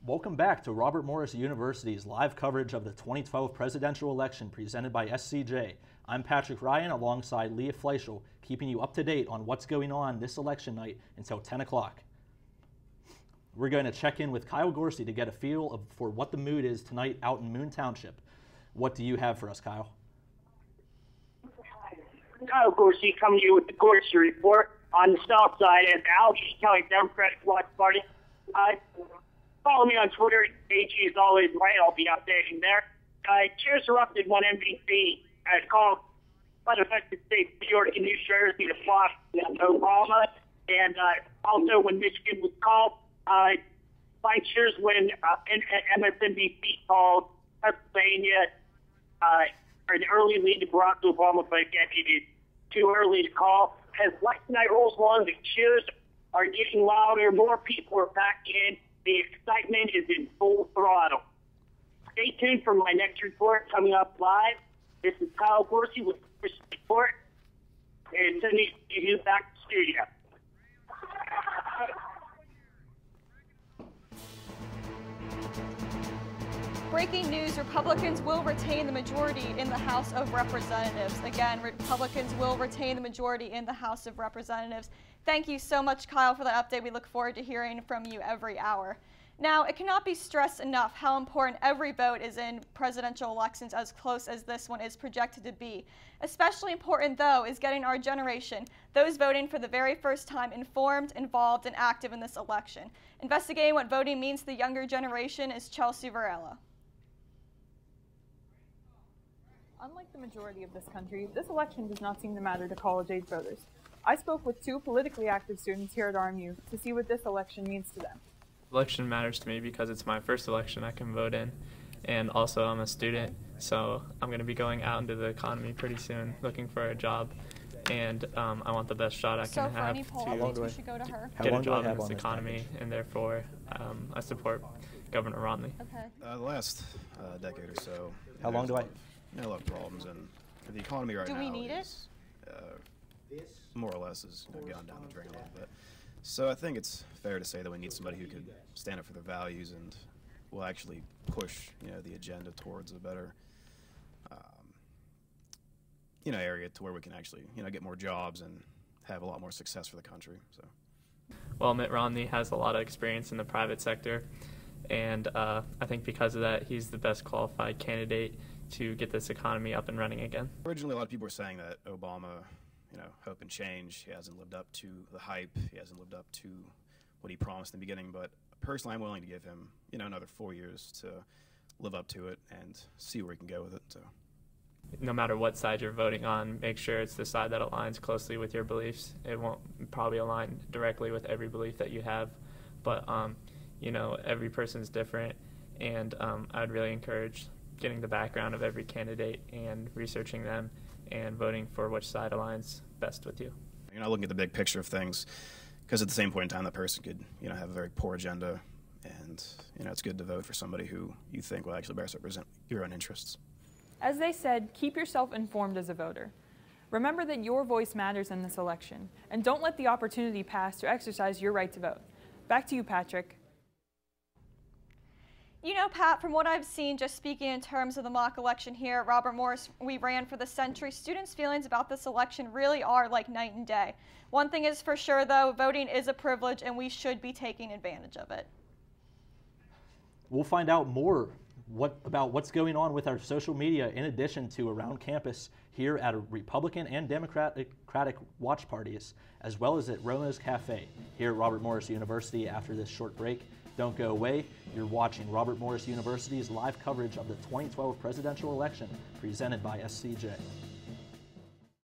Welcome back to Robert Morris University's live coverage of the 2012 presidential election presented by SCJ. I'm Patrick Ryan alongside Leah Fleischel, keeping you up to date on what's going on this election night until 10 o'clock. We're going to check in with Kyle Gorsey to get a feel for what the mood is tonight out in Moon Township. What do you have for us, Kyle? Kyle Gorsey coming to you with the Gorsey Report on the south side of the Allegheny County Democratic Watch Party. Follow me on Twitter. AG is always right. I'll be updating there. Cheers erupted one MVP called unaffected state of New York and New Jersey to block Obama. And also when Michigan was called, fine cheers when MSNBC called Pennsylvania for an early lead to Barack Obama, but again, it is too early to call. As election night rolls along, the cheers are getting louder. More people are back in. The excitement is in full throttle. Stay tuned for my next report coming up live. This is Kyle Gorsey with the report, and sending you back to the studio. Breaking news, Republicans will retain the majority in the House of Representatives. Again, Republicans will retain the majority in the House of Representatives. Thank you so much, Kyle, for that update. We look forward to hearing from you every hour. Now, it cannot be stressed enough how important every vote is in presidential elections as close as this one is projected to be. Especially important, though, is getting our generation, those voting for the very first time, informed, involved, and active in this election. Investigating what voting means to the younger generation is Chelsea Varela. Unlike the majority of this country, this election does not seem to matter to college-age voters. I spoke with two politically active students here at RMU to see what this election means to them. Election matters to me because it's my first election I can vote in, and also I'm a student, so I'm going to be going out into the economy pretty soon, looking for a job, and I want the best shot I can have to get a job in this economy, and therefore I support Governor Romney. Okay. The last decade or so. How long do I? A lot of problems, and the economy right now. Do we need it? More or less is gone down the drain a little bit. So I think it's fair to say that we need somebody who could stand up for their values and will actually push, the agenda towards a better, area to where we can actually, get more jobs and have a lot more success for the country. So. Well, Mitt Romney has a lot of experience in the private sector, and I think because of that, he's the best qualified candidate to get this economy up and running again. Originally, a lot of people were saying that Obama, hope and change. He hasn't lived up to the hype. He hasn't lived up to what he promised in the beginning. But personally, I'm willing to give him, another 4 years to live up to it and see where he can go with it. So, no matter what side you're voting on, make sure it's the side that aligns closely with your beliefs. It won't probably align directly with every belief that you have, but every person's different, and I'd really encourage getting the background of every candidate and researching them and voting for which side aligns best with you. You're not looking at the big picture of things, because at the same point in time, that person could, have a very poor agenda, and, it's good to vote for somebody who you think will actually best represent your own interests. As they said, keep yourself informed as a voter. Remember that your voice matters in this election, and don't let the opportunity pass to exercise your right to vote. Back to you, Patrick. Pat, from what I've seen, just speaking in terms of the mock election here at Robert Morris, we ran for the century. Students' feelings about this election really are like night and day. One thing is for sure, though, voting is a privilege, and we should be taking advantage of it. We'll find out more about what's going on with our social media in addition to around campus here at Republican and Democratic watch parties, as well as at Roma's Cafe here at Robert Morris University after this short break. Don't go away. You're watching Robert Morris University's live coverage of the 2012 presidential election presented by SCJ.